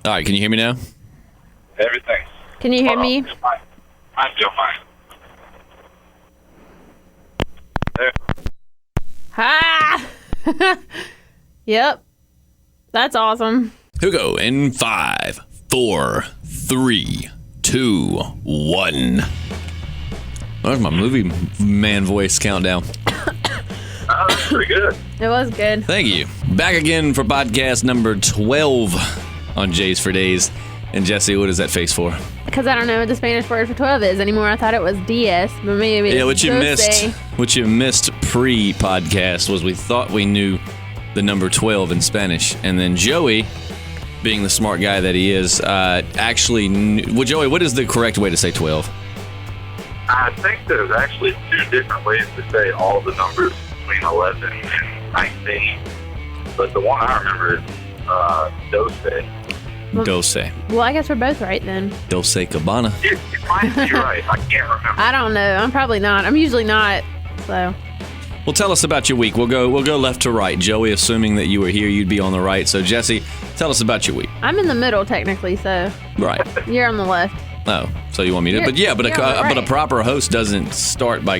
All right, can you hear me now? Everything. Can you hear me? I feel fine. There. Ah! Yep. That's awesome. Hugo in 5, 4, 3, 2, 1. There's my movie man voice countdown. Oh, that's pretty good. It was good. Thank you. Back again for podcast number 12 on J's for Days. And Jesse, what is that face for? Because I don't know what the Spanish word for 12 is anymore. I thought it was 10, but maybe it's what you missed pre-podcast was we thought we knew the number 12 in Spanish. And then Joey, being the smart guy that he is, actually knew. Well, Joey, what is the correct way to say 12? I think there's actually 2 different ways to say all the numbers between 11 and 19. But the one I remember is doce. Doce. Well, I guess we're both right then. Doce Cabana. You might be right. I can't remember. I don't know. I'm probably not. I'm usually not. So. Well, tell us about your week. We'll go left to right. Joey, assuming that you were here, you'd be on the right. So, Jesse, tell us about your week. I'm in the middle, technically, so. Right. You're on the left. Oh, so you want me to? But a proper host doesn't start by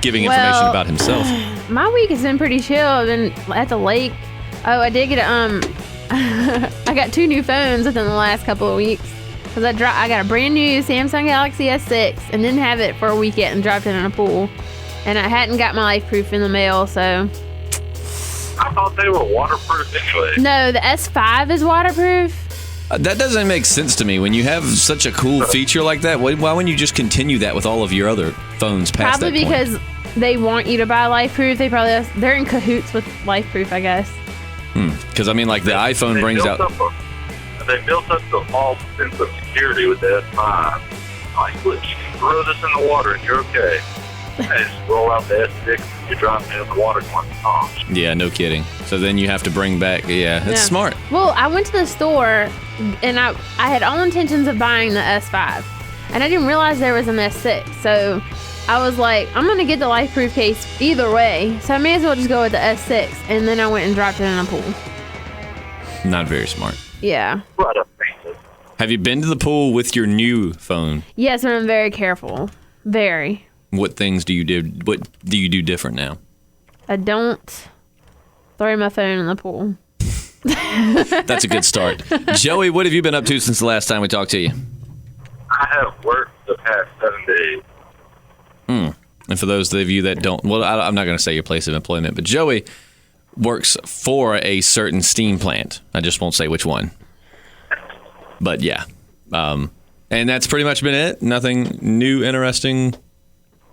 giving information about himself. My week has been pretty chill. I've been at the lake. Oh, I did get I got 2 new phones within the last couple of weeks. Because I got a brand new Samsung Galaxy S6 and didn't have it for a week yet and dropped it in a pool. And I hadn't got my life proof in the mail, so. I thought they were waterproof anyway. No, the S5 is waterproof. That doesn't make sense to me. When you have such a cool feature like that, why wouldn't you just continue that with all of your other phones past that point? Probably because they want you to buy life proof. They're in cahoots with life proof, I guess. Because, I mean, like, the iPhone brings out... They built up the false sense of security with the S5. Like, look, you can throw this in the water and you're okay. And just roll out the S6 and you drop it in the water going, oh. Yeah, no kidding. So then you have to bring back... Yeah, that's smart. Well, I went to the store, and I had all intentions of buying the S5. And I didn't realize there was an S6. So I was like, I'm going to get the life proof case either way. So I may as well just go with the S6. And then I went and dropped it in a pool. Not very smart. Yeah. Right up faces. Have you been to the pool with your new phone? Yes, and I'm very careful. Very. What things do you do? What do you do different now? I don't throw my phone in the pool. That's a good start. Joey, what have you been up to since the last time we talked to you? I have worked the past 7 days. And for those of you that don't, well, I'm not going to say your place of employment, but Joey works for a certain steam plant. I just won't say which one. But yeah. And that's pretty much been it? Nothing new, interesting?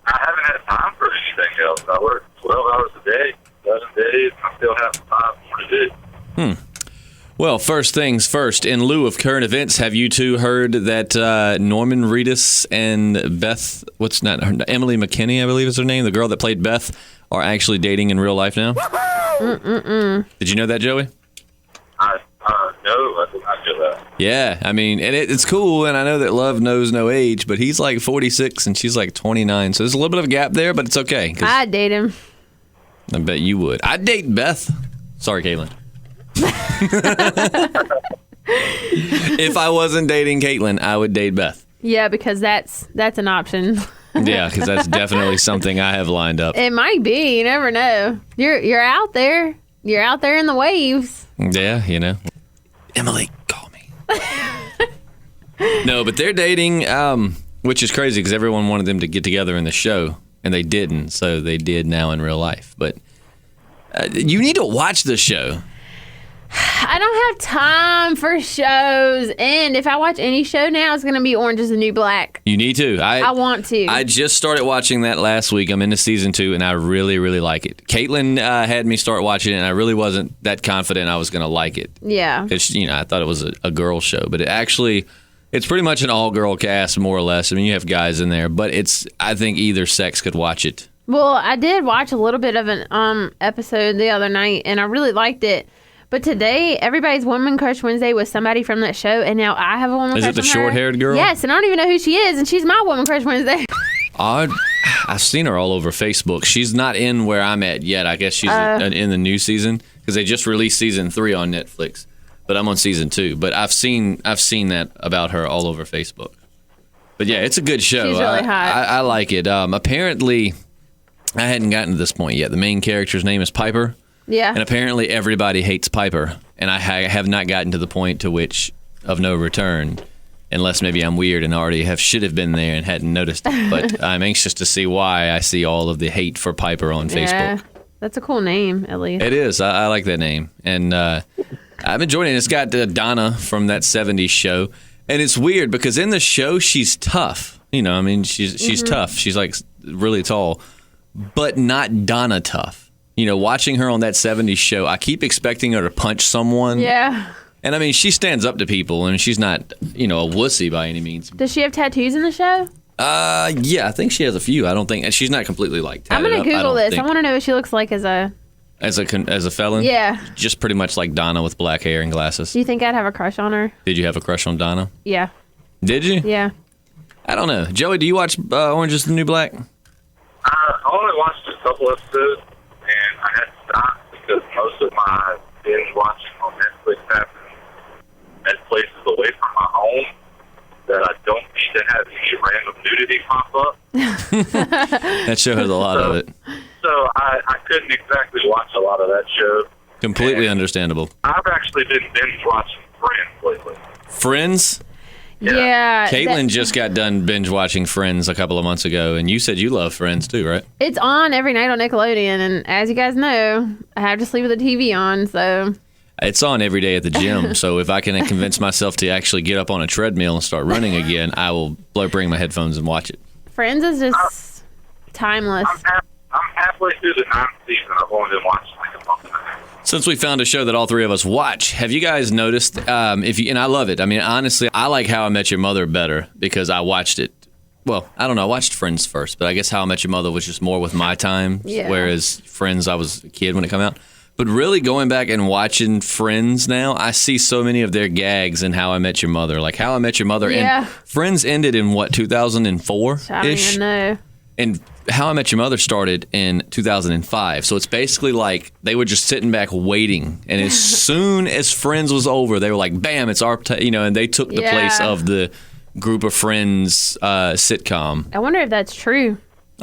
I haven't had time for anything else. I work 12 hours a day, 7 days. I still have 5 more to do. Well, first things first, in lieu of current events, have you two heard that Norman Reedus and Emily McKinney, I believe is her name, the girl that played Beth, are actually dating in real life now? Did you know that, Joey? No, I did not know that. Yeah, I mean, and it's cool, and I know that love knows no age, but he's like 46 and she's like 29, so there's a little bit of a gap there, but it's okay. I'd date him. I bet you would. I'd date Beth. Sorry, Caitlin. If I wasn't dating Caitlin, I would date Beth. Yeah, because that's an option. Yeah, because that's definitely something I have lined up. It might be. You never know. You're out there. You're out there in the waves. Yeah, you know. Emily, call me. No, but they're dating, which is crazy because everyone wanted them to get together in the show, and they didn't. So they did now in real life. But you need to watch the show. I don't have time for shows, and if I watch any show now, it's going to be Orange is the New Black. You need to. I want to. I just started watching that last week. I'm into season 2, and I really, really like it. Caitlin had me start watching it, and I really wasn't that confident I was going to like it. Yeah. Because, I thought it was a girl show, but it's pretty much an all-girl cast, more or less. I mean, you have guys in there, but I think either sex could watch it. Well, I did watch a little bit of an episode the other night, and I really liked it. But today, everybody's Woman Crush Wednesday was somebody from that show, and now I have a woman crush on her. Is it the short-haired girl? Yes, and I don't even know who she is, and she's my Woman Crush Wednesday. I've seen her all over Facebook. She's not in where I'm at yet. I guess she's in the new season, because they just released season 3 on Netflix. but I'm on season 2. But I've seen that about her all over Facebook. But yeah, it's a good show. She's really hot. I like it. Apparently, I hadn't gotten to this point yet. The main character's name is Piper. Yeah. And apparently everybody hates Piper. And I have not gotten to the point to which of no return, unless maybe I'm weird and already should have been there and hadn't noticed it. But I'm anxious to see why I see all of the hate for Piper on Facebook. Yeah, that's a cool name, at least. It is. I like that name. And I'm enjoying it. It's got Donna from that 70s show. And it's weird because in the show, she's tough. You know, I mean, she's tough. She's like really tall, but not Donna tough. You know, watching her on that 70s show, I keep expecting her to punch someone. Yeah. And I mean, she stands up to people, and she's not, you know, a wussy by any means. Does she have tattoos in the show? Yeah, I think she has a few. I don't think, and she's not completely like tatted I'm gonna up, Google this. I want to know what she looks like as a felon. Yeah. Just pretty much like Donna with black hair and glasses. Do you think I'd have a crush on her? Did you have a crush on Donna? Yeah. Did you? Yeah. I don't know. Joey, do you watch Orange Is the New Black? I only watched a couple episodes, and I had to stop because most of my binge watching on Netflix happens at places away from my home that I don't need to have any random nudity pop up. That show has a lot of it. So I couldn't exactly watch a lot of that show. Completely understandable. I've actually been binge watching Friends lately. Friends? Yeah. Caitlin just got done binge watching Friends a couple of months ago, and you said you love Friends too, right? It's on every night on Nickelodeon, and as you guys know, I have to sleep with the TV on, so... It's on every day at the gym, so if I can convince myself to actually get up on a treadmill and start running again, I will bring my headphones and watch it. Friends is just timeless. I'm halfway through the 9th season. I've only been watching like a month and a half. Since we found a show that all three of us watch, have you guys noticed, and I love it. I mean, honestly, I like How I Met Your Mother better because I watched it. Well, I don't know. I watched Friends first, but I guess How I Met Your Mother was just more with my time, whereas Friends, I was a kid when it came out. But really going back and watching Friends now, I see so many of their gags in How I Met Your Mother. Like How I Met Your Mother. Yeah. And Friends ended in, 2004-ish? I don't even know. And How I Met Your Mother started in 2005. So it's basically like they were just sitting back waiting. And as soon as Friends was over, they were like, bam, it's our, and they took the place of the Group of Friends sitcom. I wonder if that's true.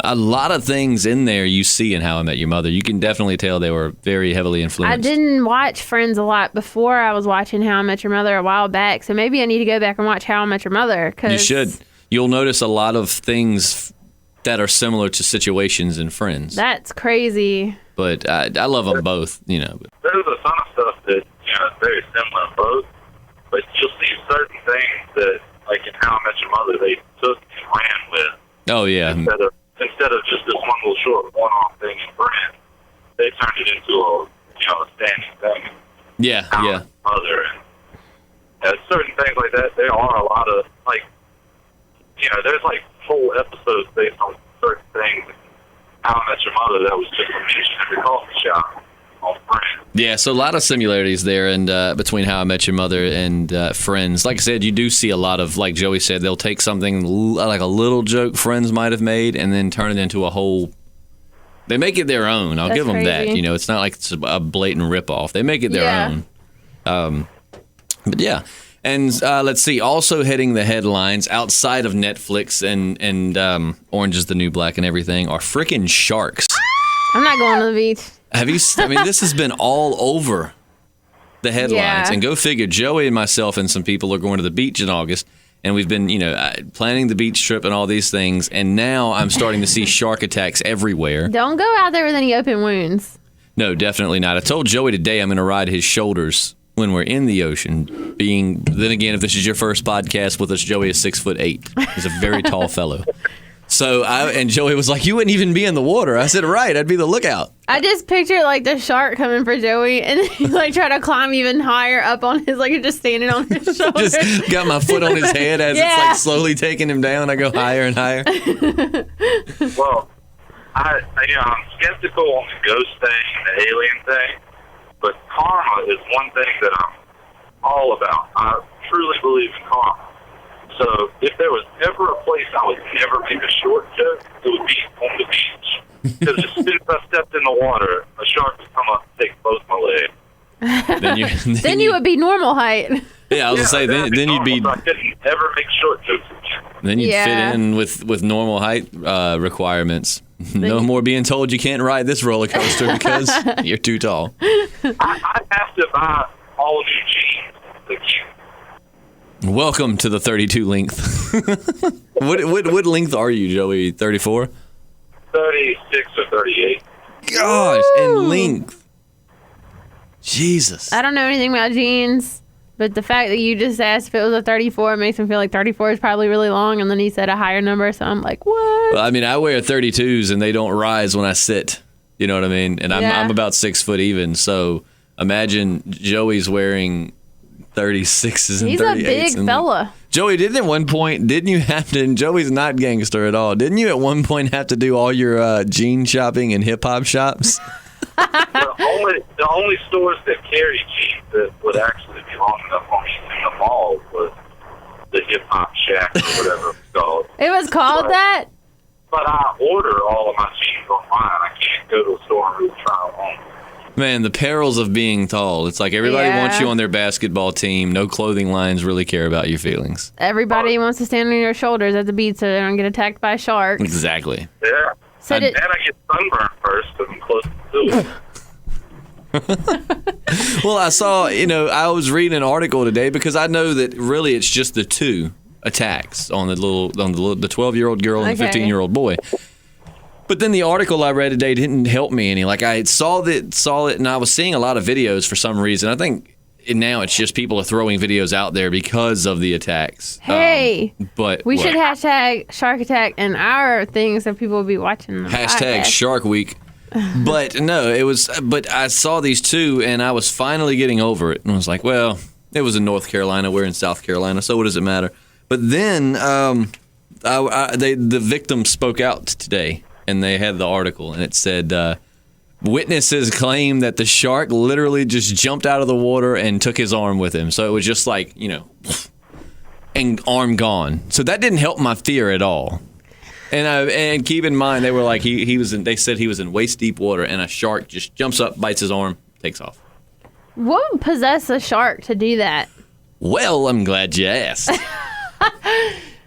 A lot of things in there you see in How I Met Your Mother. You can definitely tell they were very heavily influenced. I didn't watch Friends a lot before I was watching How I Met Your Mother a while back, so maybe I need to go back and watch How I Met Your Mother. You should. You'll notice a lot of things that are similar to situations in Friends. That's crazy. But I love them both, There's a ton of stuff that, is very similar in both, but you'll see certain things that, like in How I Met Your Mother, they took and ran with. Oh, yeah. Instead of just this one little short one-off thing in Friends, they turned it into a standing thing. Yeah. Mother and certain things like that. There are a lot of there's like whole episodes based on certain things. How I Met Your Mother that was just a mention at the coffee shop on Friends. Yeah, so a lot of similarities there, and between How I Met Your Mother and Friends. Like I said, you do see a lot of, like Joey said, they'll take something like a little joke Friends might have made and then turn it into a whole. They make it their own. I'll give them that. It's not like it's a blatant ripoff. They make it their own. But yeah. And let's see, also hitting the headlines outside of Netflix and Orange Is the New Black and everything are frickin' sharks. I'm not going to the beach. Have you? I mean, this has been all over the headlines. Yeah. And go figure, Joey and myself and some people are going to the beach in August. And we've been, planning the beach trip and all these things. And now I'm starting to see shark attacks everywhere. Don't go out there with any open wounds. No, definitely not. I told Joey today I'm going to ride his shoulders when we're in the ocean. Then again, if this is your first podcast with us, Joey is 6'8". He's a very tall fellow. So and Joey was like, "You wouldn't even be in the water." I said, "Right, I'd be the lookout." I just picture like the shark coming for Joey, and then he's like trying to climb even higher up on his, like just standing on his shoulder. Just got my foot on his head as it's like slowly taking him down. I go higher and higher. Well, I'm skeptical on the ghost thing and the alien thing, but karma is one thing that I'm all about. I truly believe in karma. So if there was ever a place I would never make a short joke, it would be on the beach. Because as soon as I stepped in the water, a shark would come up and take both my legs. then you Then you would be normal height. Yeah, I was gonna say then you'd be. So I couldn't ever make short trips. Then you'd Yeah. fit in with normal height requirements. No more being told you can't ride this roller coaster because you're too tall. I have to buy all new jeans to keep. Welcome to the 32 length. what length are you, Joey? 34? 36 or 38. Gosh, Woo. and length. Jesus. I don't know anything about jeans, but the fact that you just asked if it was a 34 makes me feel like 34 is probably really long, and then he said a higher number, so I'm like, what? Well, I mean, I wear 32s and they don't rise when I sit. You know what I mean? And Yeah. I'm about 6 foot even. So imagine Joey's wearing 36s and He's 38s. a big and fella. Joey, didn't you have to, and Joey's not gangster at all, didn't you at one point have to do all your jean shopping in hip-hop shops? The only stores that carry jeans that would actually be long enough for me in the mall was the Hip Hop Shack or whatever it's called. It was called But- that? But I order all of my jeans online. I can't go to a store and really try them on. Man, the perils of being tall. It's like everybody Yeah. wants you on their basketball team. No clothing lines really care about your feelings. Everybody wants to stand on your shoulders at the beach so they don't get attacked by sharks. Exactly. Yeah. So And did, I get sunburned first because I'm close to it. Well, I saw, I was reading an article today because I know that really it's just the two attacks on the 12-year-old girl and the Okay. 15-year-old boy. But then the article I read today didn't help me any. Like I saw it, and I was seeing a lot of videos for some reason. I think now it's just people are throwing videos out there because of the attacks. hey, But we what? should hashtag Shark Attack in our thing so people will be watching the Hashtag podcast. Shark Week. But no, but I saw these two and I was finally getting over it. And I was like, well, it was in North Carolina. We're in South Carolina. So what does it matter? But then the victim spoke out today and they had the article and it said, witnesses claim that the shark literally just jumped out of the water and took his arm with him. So it was just like, and arm gone. So that didn't help my fear at all. And keep in mind, they were like they said he was in waist deep water, and a shark just jumps up, bites his arm, takes off. What would possess a shark to do that? Well, I'm glad you asked.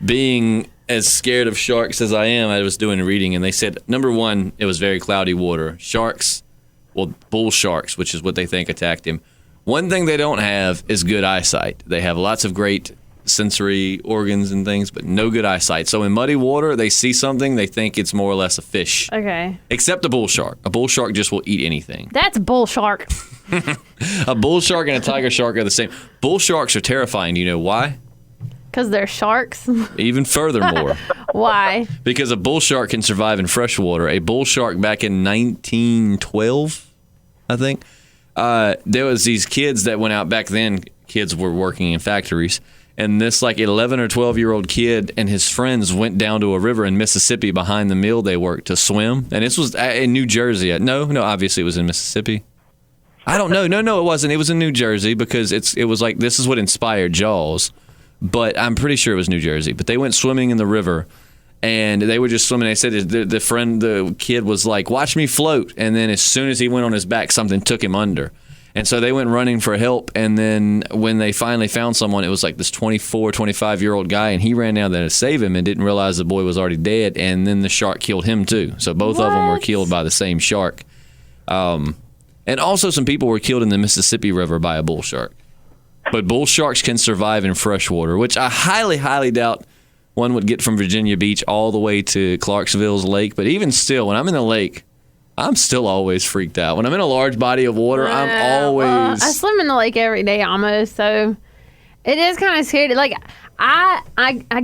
Being as scared of sharks as I am, I was doing a reading, and they said number one, it was very cloudy water. Sharks, well, bull sharks, which is what they think attacked him. One thing they don't have is good eyesight. They have lots of great sensory organs and things, but no good eyesight. So in muddy water, they see something, they think it's more or less a fish. Okay. Except a bull shark. A bull shark just will eat anything. That's bull shark. A bull shark and a tiger shark are the same. Bull sharks are terrifying. You know why? Because they're sharks. Even furthermore, Why? because a bull shark can survive in fresh water. A bull shark back in 1912, I think, there was these kids that went out back then. Kids were working in factories. And this 11 or 12-year-old kid and his friends went down to a river in Mississippi behind the mill they worked to swim. And this was in New Jersey. No, obviously it was in Mississippi. I don't know. No, it wasn't. It was in New Jersey because it was like this is what inspired Jaws. But I'm pretty sure it was New Jersey. But they went swimming in the river, and they were just swimming. They said the kid was like, "Watch me float." And then as soon as he went on his back, something took him under. And so they went running for help, and then when they finally found someone, it was like this 24, 25-year-old guy, and he ran down there to save him and didn't realize the boy was already dead, and then the shark killed him too. So both of them were What? killed by the same shark. And also some people were killed in the Mississippi River by a bull shark. But bull sharks can survive in fresh water, which I highly, highly doubt one would get from Virginia Beach all the way to Clarksville's lake. But even still, when I'm in the lake, I'm still always freaked out. When I'm in a large body of water, I'm always... I swim in the lake every day almost, so it is kind of scary. Like, I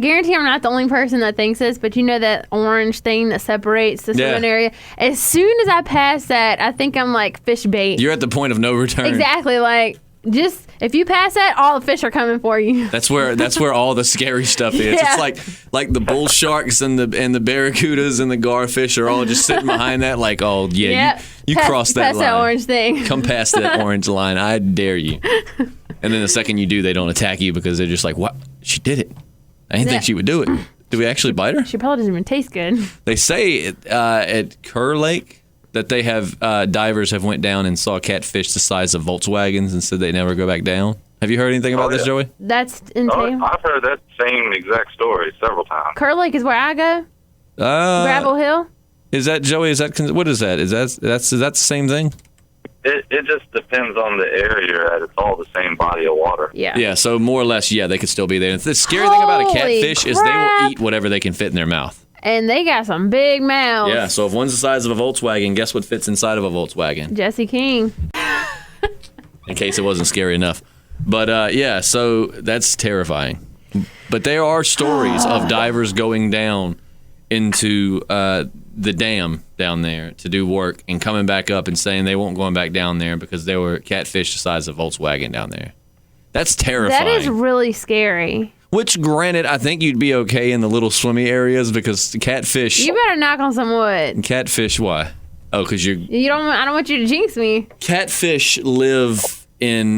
guarantee I'm not the only person that thinks this, but you know that orange thing that separates the swimming area? As soon as I pass that, I think I'm like fish bait. You're at the point of no return. Exactly. Like, just if you pass that, all the fish are coming for you. That's where all the scary stuff is. Yeah. It's like the bull sharks and the barracudas and the garfish are all just sitting behind that. Like, oh yeah, Yep. you crossed that Pass line. that orange thing. Come past that orange line. I dare you. And then the second you do, they don't attack you because they're just like, what? She did it. I didn't think she would do it. Did we actually bite her? She probably doesn't even taste good. They say at Kerr Lake that they have divers have went down and saw catfish the size of Volkswagens and said they never go back down. Have you heard anything about this, Joey? That's in Tam. I've heard that same exact story several times. Kerr Lake is where I go. Gravel Hill. Is that, Joey? Is that what is that? Is that the same thing? It just depends on the area you're at. It's all the same body of water. Yeah. Yeah. So more or less, yeah, they could still be there. The scary thing about a catfish is they will eat whatever they can fit in their mouth. And they got some big mouths. Yeah. So if one's the size of a Volkswagen, guess what fits inside of a Volkswagen? Jesse King. In case it wasn't scary enough. But yeah, so that's terrifying. But there are stories of divers going down into the dam down there to do work and coming back up and saying they won't going back down there because there were catfish the size of Volkswagen down there. That's terrifying. That is really scary. Which, granted, I think you'd be okay in the little swimmy areas because catfish. You better knock on some wood. Catfish, why? Oh, because you're. I don't want you to jinx me. Catfish live in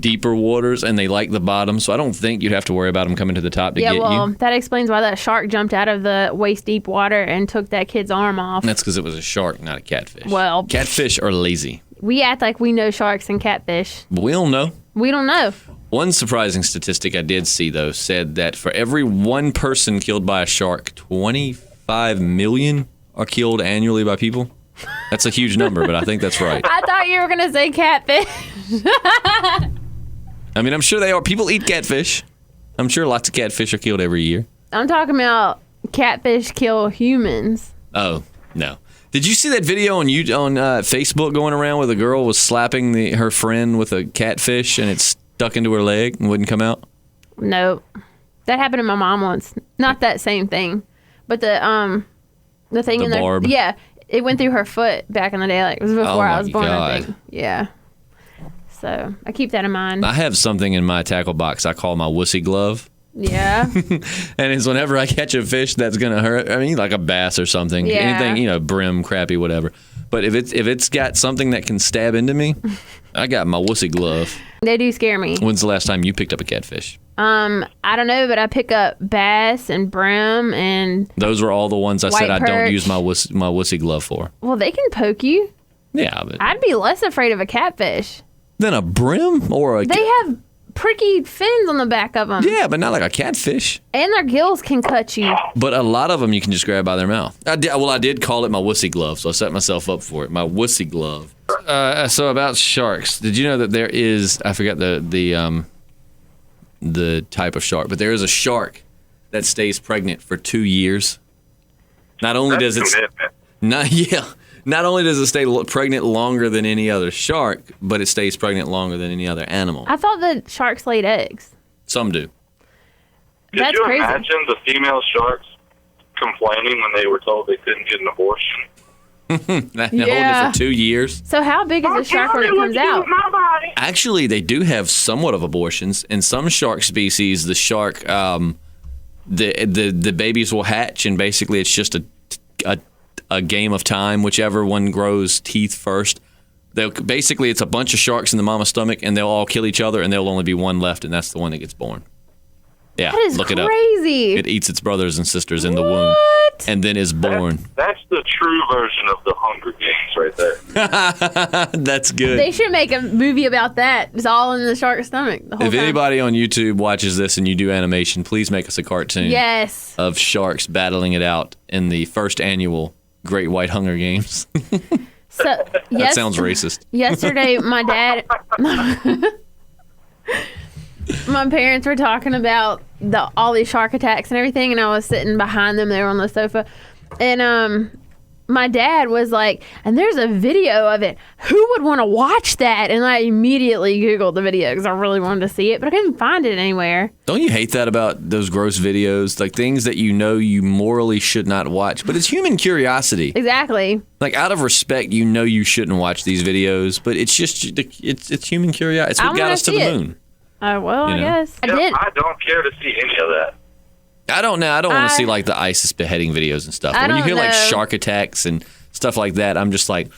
deeper waters and they like the bottom, so I don't think you'd have to worry about them coming to the top to get you. That explains why that shark jumped out of the waist deep water and took that kid's arm off. That's because it was a shark, not a catfish. Well, catfish are lazy. We act like we know sharks and catfish. But we don't know. We don't know. One surprising statistic I did see, though, said that for every one person killed by a shark, 25 million are killed annually by people. That's a huge number, but I think that's right. I thought you were going to say catfish. I mean, I'm sure they are. People eat catfish. I'm sure lots of catfish are killed every year. I'm talking about catfish kill humans. Oh, no. Did you see that video on Facebook going around where the girl was slapping her friend with a catfish and it stuck into her leg and wouldn't come out? Nope. That happened to my mom once. Not that same thing, but the thing in there. Barb. Yeah, it went through her foot back in the day. Like it was before I was born. I think. Yeah. So I keep that in mind. I have something in my tackle box I call my wussy glove. Yeah. And it's whenever I catch a fish that's gonna hurt. I mean, like a bass or something. Yeah. Anything, brim, crappie, whatever. But if it's got something that can stab into me, I got my wussy glove. They do scare me. When's the last time you picked up a catfish? I don't know, but I pick up bass and brim and. Those were all the ones I said I perch. don't use my wussy glove for. Well, they can poke you. Yeah, but I'd be less afraid of a catfish. Than a brim or a. They have pricky fins on the back of them. Yeah, but not like a catfish. And their gills can cut you. But a lot of them you can just grab by their mouth. I did call it my wussy glove, so I set myself up for it. My wussy glove. So about sharks, did you know that there is? I forgot the type of shark, but there is a shark that stays pregnant for 2 years. Not only does it. Not only does it stay pregnant longer than any other shark, but it stays pregnant longer than any other animal. I thought that sharks laid eggs. Some do. That's Could you crazy. imagine the female sharks complaining when they were told they couldn't get an abortion? Holding it for 2 years. So how big is a shark when it comes out? Actually, they do have somewhat of abortions. In some shark species, the shark, the babies will hatch, and basically it's just a game of time. Whichever one grows teeth first. Basically, it's a bunch of sharks in the mama's stomach, and they'll all kill each other, and there'll only be one left, and that's the one that gets born. Yeah, That is look it up. crazy. It eats its brothers and sisters in the womb, and then is born. That's the true version of the Hunger Games right there. That's good. They should make a movie about that. It's all in the shark's stomach the whole If time. anybody on YouTube watches this and you do animation, please make us a cartoon Yes. of sharks battling it out in the first annual Great White Hunger Games. So That sounds racist. Yesterday, my dad, my parents were talking about all these shark attacks and everything, and I was sitting behind them. They were on the sofa, and my dad was like, "And there's a video of it. Who would want to watch that?" And I immediately Googled the video because I really wanted to see it, but I couldn't find it anywhere. Don't you hate that about those gross videos? Like things that you morally should not watch, but it's human curiosity. Exactly. Like out of respect, you shouldn't watch these videos, but it's just it's human curiosity. It's what got us to the moon. Well, I guess I Yep, did. I don't care to see any of that. I don't know. I don't want to see like the ISIS beheading videos and stuff. I When you don't hear like know. shark attacks and stuff like that, I'm just like,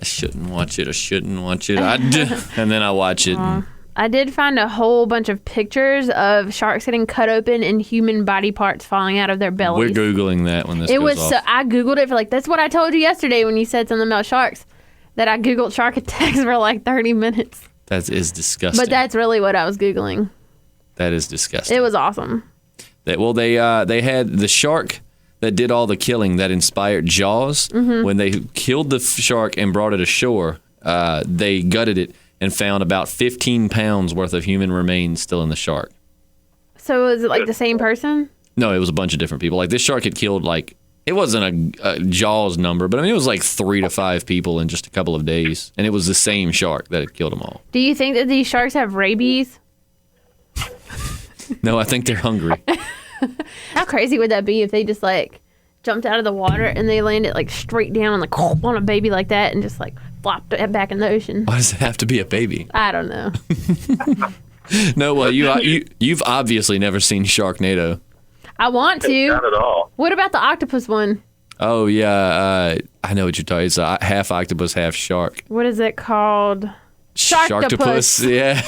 I shouldn't watch it. I shouldn't watch it. And then I watch it. And I did find a whole bunch of pictures of sharks getting cut open and human body parts falling out of their bellies. We're Googling that when this goes off. I Googled it for that's what I told you yesterday when you said something about sharks, that I Googled shark attacks for 30 minutes. That is disgusting. But that's really what I was Googling. That is disgusting. It was awesome. They had the shark that did all the killing that inspired Jaws. Mm-hmm. When they killed the shark and brought it ashore, they gutted it and found about 15 pounds worth of human remains still in the shark. So was it the same person? No, it was a bunch of different people. This shark had killed it wasn't a Jaws number, but it was 3 to 5 people in just a couple of days, and it was the same shark that had killed them all. Do you think that these sharks have rabies? No, I think they're hungry. How crazy would that be if they just jumped out of the water and they landed straight down on a baby like that and just flopped it back in the ocean? Why does it have to be a baby? I don't know. No, well, you've obviously never seen Sharknado. I want to. Not at all. What about the octopus one? Oh yeah, I know what you're talking. It's half octopus, half shark. What is it called? Sharktopus. Yeah.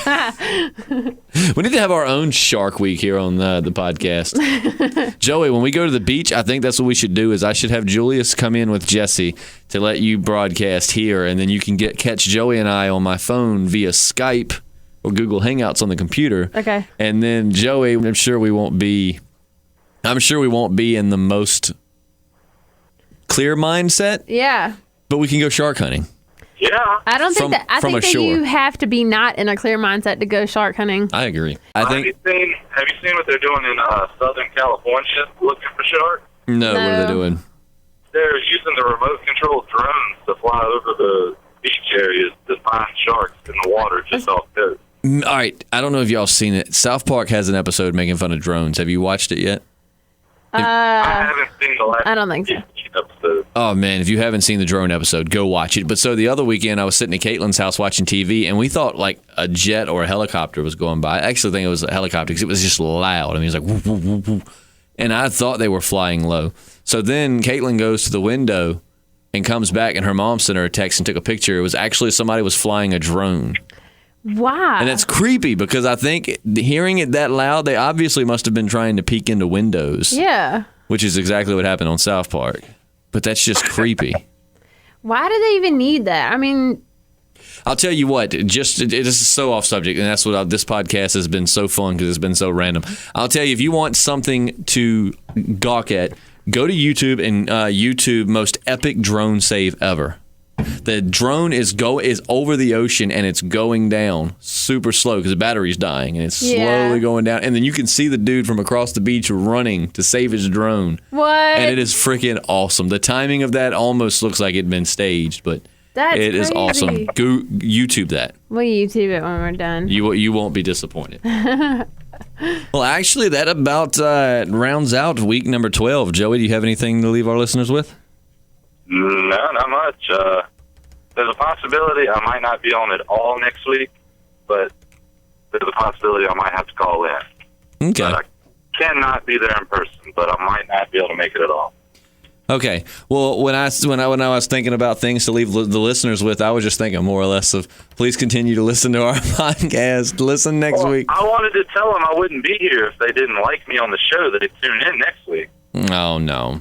We need to have our own Shark Week here on the podcast. Joey, when we go to the beach, I think that's what we should do. Is I should have Julius come in with Jesse to let you broadcast here, and then you can catch Joey and I on my phone via Skype or Google Hangouts on the computer. Okay. And then Joey, I'm sure we won't be in the most clear mindset. Yeah. But we can go shark hunting. Yeah. I don't think that. I think that you have to be not in a clear mindset to go shark hunting. I agree. Have you seen what they're doing in Southern California looking for sharks? No, what are they doing? They're using the remote control drones to fly over the beach areas to find sharks in the water just off coast. All right. I don't know if y'all seen it. South Park has an episode making fun of drones. Have you watched it yet? I haven't seen the last I don't think so. episode. Oh, man. If you haven't seen the drone episode, go watch it. But so the other weekend, I was sitting at Caitlin's house watching TV, and we thought a jet or a helicopter was going by. I actually think it was a helicopter because it was just loud. It was woo, woo, woo, woo. And I thought they were flying low. So then Caitlin goes to the window and comes back, and her mom sent her a text and took a picture. It was actually somebody was flying a drone. Wow. And that's creepy because I think hearing it that loud, they obviously must have been trying to peek into windows. Yeah. Which is exactly what happened on South Park. But that's just creepy. Why do they even need that? I mean, I'll tell you what, this is so off subject, and that's what this podcast has been so fun because it's been so random. I'll tell you, if you want something to gawk at, go to YouTube and YouTube most epic drone save ever. The drone is over the ocean and it's going down super slow because the battery's dying and it's slowly going down. And then you can see the dude from across the beach running to save his drone. What? And it is freaking awesome. The timing of that almost looks like it'd been staged, but it is awesome. Go YouTube that. We'll YouTube it when we're done. You won't be disappointed. Well, actually, that about rounds out week number 12. Joey, do you have anything to leave our listeners with? No, not much. There's a possibility I might not be on it all next week, but there's a possibility I might have to call in. Okay. But I cannot be there in person, but I might not be able to make it at all. Okay. Well, when I was thinking about things to leave the listeners with, I was just thinking more or less of please continue to listen to our podcast. Listen next week. I wanted to tell them I wouldn't be here if they didn't like me on the show. They'd tune in next week. Oh, no.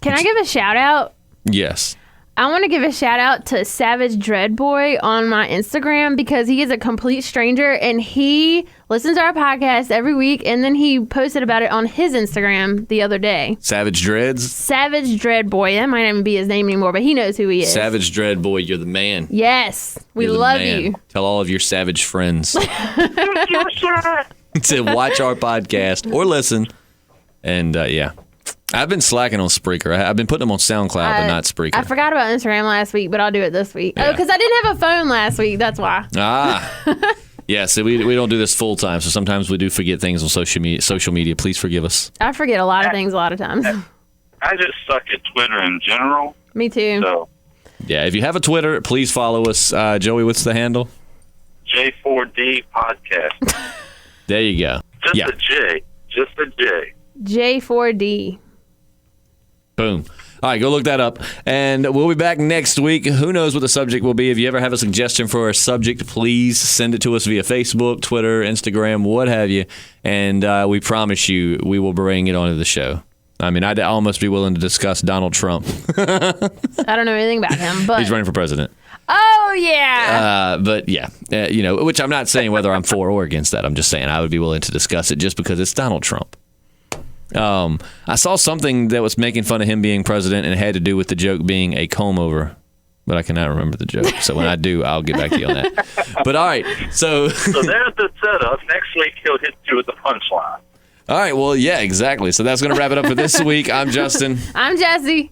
Can I give a shout out? Yes. I want to give a shout out to Savage Dread Boy on my Instagram because he is a complete stranger and he listens to our podcast every week and then he posted about it on his Instagram the other day. Savage Dreads? Savage Dread Boy. That might not even be his name anymore, but he knows who he is. Savage Dread Boy, you're the man. Yes. We love you. Tell all of your savage friends to watch our podcast or listen. And yeah. I've been slacking on Spreaker. I've been putting them on Soundcloud, but not Spreaker. I forgot about Instagram last week, but I'll do it this week. Yeah. Oh, because I didn't have a phone last week. That's why. Yeah, so we don't do this full time, so sometimes we do forget things on social media. Please forgive us. I forget a lot of things a lot of times. I just suck at Twitter in general. Me too. So. Yeah, if you have a Twitter, please follow us. Joey, what's the handle? J4D Podcast. There you go. Just a J. J4D. Boom. All right, go look that up. And we'll be back next week. Who knows what the subject will be? If you ever have a suggestion for a subject, please send it to us via Facebook, Twitter, Instagram, what have you. And we promise you we will bring it onto the show. I mean, I'd almost be willing to discuss Donald Trump. I don't know anything about him, but He's running for president. Oh, yeah. But yeah, which I'm not saying whether I'm for or against that. I'm just saying I would be willing to discuss it just because it's Donald Trump. I saw something that was making fun of him being president, and it had to do with the joke being a comb over, but I cannot remember the joke. So when I do, I'll get back to you on that. But all right, so there's the setup. Next week he'll hit you with the punchline. All right, well, yeah, exactly. So that's going to wrap it up for this week. I'm Justin. I'm Jesse.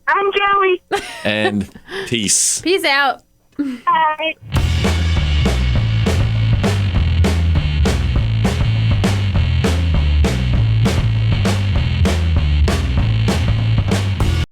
I'm Joey. And peace. Peace out. Bye.